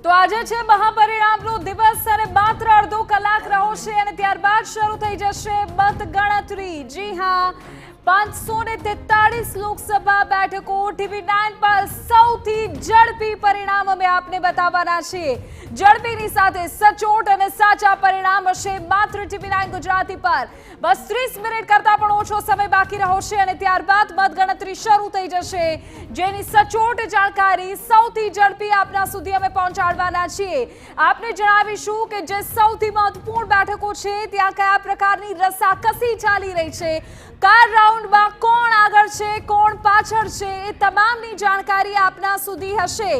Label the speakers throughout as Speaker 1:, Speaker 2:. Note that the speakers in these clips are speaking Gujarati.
Speaker 1: તો આજે છે મહાપરિણામનો દિવસ અને માત્ર અડધો કલાક રહ્યો છે અને ત્યારબાદ શરૂ થઈ જશે મતગણતરી। જી હા, 543 લોકસભા બેઠકો TV9 પર સૌથી ઝડપી પરિણામ અમે આપને બતાવવાના છીએ। ઝડપીની સાથે સચોટ અને સાચા પરિણામ હશે માત્ર TV9 ગુજરાતી પર। બસ 30 મિનિટ કરતા પણ ઓછો સમય બાકી રહ્યો છે અને ત્યારબાદ મતગણતરી શરૂ થઈ જશે, જેની સચોટ જાણકારી સૌથી ઝડપી આપના સુધી અમે પહોંચાડવાના છીએ। આપને જણાવીશું કે જે સૌથી મહત્વપૂર્ણ બેઠકો છે ત્યાં કયા પ્રકારની રસાકસી ચાલી રહી છે, કયા રાઉન્ડમાં કોણ આગળ છે કોણ પાછળ છે, એ તમામની જાણકારી આપના સુધી હશે।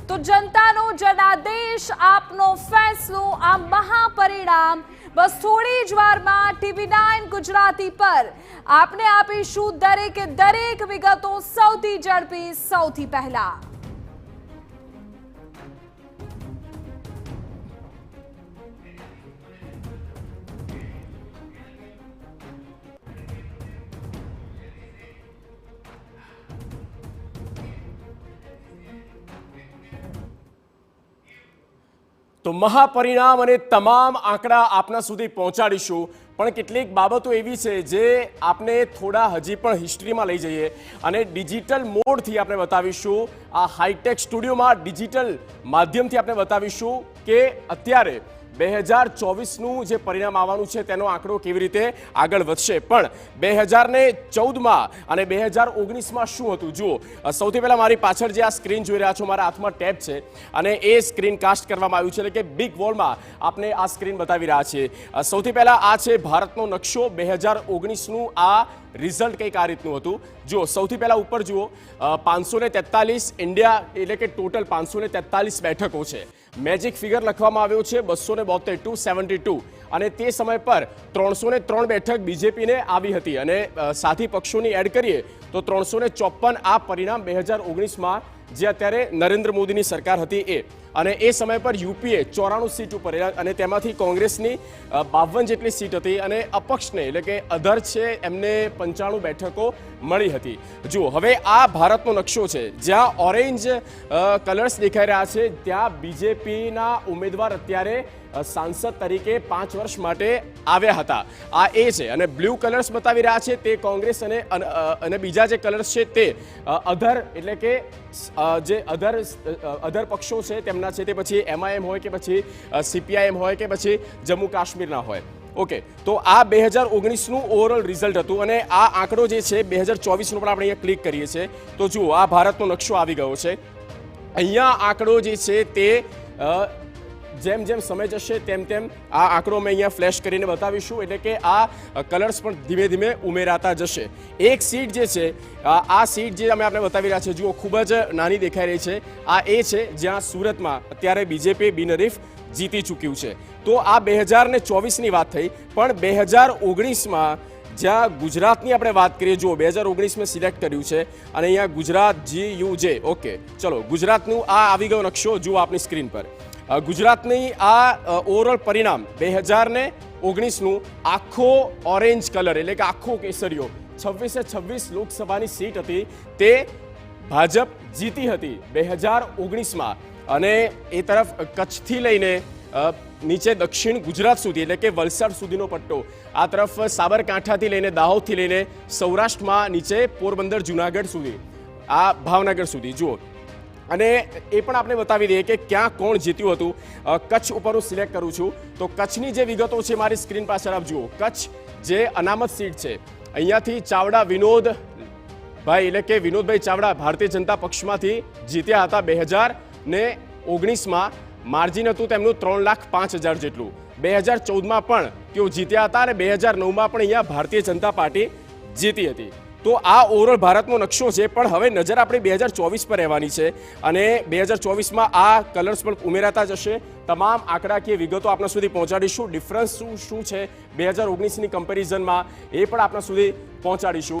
Speaker 1: તો જનતાનો જનાદેશ, આપનો ફેસલો, આ મહાપરિણામ બસ થોડી જ વારમાં TV9 ગુજરાતી પર આપને આપીશું દરેકે દરેક વિગતો સૌથી ઝડપી, સૌથી પહેલા।
Speaker 2: તો મહાપરિણામ અને તમામ આંકડા આપના સુધી પહોંચાડીશું, પણ કેટલીક બાબતો એવી છે જે આપને થોડા હજી પણ હિસ્ટ્રીમાં લઈ જઈએ અને ડિજિટલ મોડથી આપણે બતાવીશું। આ હાઈટેક સ્ટુડિયોમાં ડિજિટલ માધ્યમથી આપણે બતાવીશું કે અત્યારે 2024નું જે પરિણામ આવવાનું છે તેનો આંકડો કેવી રીતે આગળ વધશે, પણ 2014માં અને 2019માં શું હતું જુઓ। સૌથી પહેલા મારી પાછળ જે આ સ્ક્રીન જોઈ રહ્યા છો, મારા હાથમાં ટેબ છે અને એ સ્ક્રીન કાસ્ટ કરવામાં આવ્યું છે, એટલે કે બિગ વોલમાં આપણે આ સ્ક્રીન બતાવી રહ્યા છીએ। સૌથી પહેલા આ છે ભારતનો નકશો। 2019નું આ રિઝલ્ટ કંઈક આ રીતનું હતું જુઓ। સૌથી પહેલા ઉપર જુઓ, 543 ઇન્ડિયા, એટલે કે ટોટલ 543 બેઠકો છે। મેજિક ફિગર લખવામાં આવ્યો છે 272 272, અને તે સમય પર 303 બેઠક બીજેપીને આવી હતી અને સાથી પક્ષોની એડ કરીએ તો 354 આ પરિણામ 2019માં જે અત્યારે નરેન્દ્ર મોદીની સરકાર હતી એ, અને એ સમય પર યુપીએ 94 સીટ ઉપર અને તેમાંથી કોંગ્રેસની 52 જેટલી સીટ હતી અને અપક્ષને એટલે કે અધર છે એમને 95 બેઠકો મળી હતી। જુઓ, હવે આ ભારતનો નકશો છે, જ્યાં ઓરેન્જ કલર્સ દેખાઈ રહ્યા છે ત્યાં બીજેપીના ઉમેદવાર અત્યારે સાંસદ તરીકે 5 વર્ષ માટે આવ્યા હતા, આ એ છે। અને બ્લુ કલર્સ બતાવી રહ્યા છે તે કોંગ્રેસ અને બીજા જે કલર્સ છે તે અધર, એટલે કે જે અધર પક્ષો છે તેમના છે, તે પછી MIM હોય કે પછી CPIM હોય કે પછી જમ્મુ કાશ્મીરના હોય। ઓકે, તો આ 2019નું ઓવરઓલ રિઝલ્ટ હતું અને આ આંકડો જે છે 2024નો પણ આપણે અહીંયા ક્લિક કરીએ છીએ તો જુઓ આ ભારતનો નકશો આવી ગયો છે। અહીંયા આંકડો જે છે તે જેમ જેમ સમય જશે તેમ તેમ આ આંકડો અમે અહીંયા ફ્લેશ કરીને બતાવીશું, એટલે કે આ કલર્સ પણ ધીમે ધીમે ઉમેરાતા જશે। એક સીટ જે છે, આ સીટ જે અમે આપણે બતાવી રહ્યા છે જુઓ, ખૂબ જ નાની દેખાઈ રહી છે, આ એ છે જ્યાં સુરતમાં અત્યારે બીજેપી બિનહરીફ જીતી ચૂક્યું છે। તો આ 2024ની વાત થઈ, પણ 2019માં જ્યાં ગુજરાતની આપણે વાત કરીએ, જુઓ 2019 મેં સિલેક્ટ કર્યું છે અને અહીંયા ગુજરાત GUJ। ઓકે, ચલો ગુજરાતનું આ આવી ગયો નકશો જુઓ આપની સ્ક્રીન પર। ગુજરાતની આ ઓવરઓલ પરિણામ 2019નું આખો ઓરેન્જ કલર, એટલે કે આખો કેસરીયો, 26 લોકસભાની સીટ હતી તે ભાજપ જીતી હતી 2019માં। અને એ તરફ કચ્છથી લઈને નીચે દક્ષિણ ગુજરાત સુધી, એટલે કે વલસાડ સુધીનો પટ્ટો, આ તરફ સાબરકાંઠાથી લઈને દાહોદથી લઈને સૌરાષ્ટ્રમાં નીચે પોરબંદર જુનાગઢ સુધી, આ ભાવનગર સુધી જુઓ। અને એ પણ આપણે બતાવી દઈએ કે ક્યાં કોણ જીત્યું હતું। કચ્છ ઉપર હું સિલેક્ટ કરું છું તો કચ્છની જે વિગતો છે મારી સ્ક્રીન પાછળ આપ જુઓ। કચ્છ જે અનામત સીટ છે, અહીંયાથી ચાવડા વિનોદભાઈ, એટલે કે વિનોદભાઈ ચાવડા ભારતીય જનતા પક્ષમાંથી જીત્યા હતા 2019માં। માર્જિન હતું તેમનું 3,05,000 જેટલું। 2014માં પણ તેઓ જીત્યા હતા અને 2009માં પણ અહીંયા ભારતીય જનતા પાર્ટી જીતી હતી। તો આ ઓવરઓલ ભારતનો નકશો છે, પણ હવે નજર આપણી 2024 પર રહેવાની છે અને 2024માં આ કલર્સ પણ ઉમેરાતા જશે। તમામ આંકડાકીય વિગતો આપણા સુધી પહોંચાડીશું। ડિફરન્સ શું છે 2019ની કમ્પેરિઝનમાં એ પણ આપણા સુધી પહોંચાડીશું।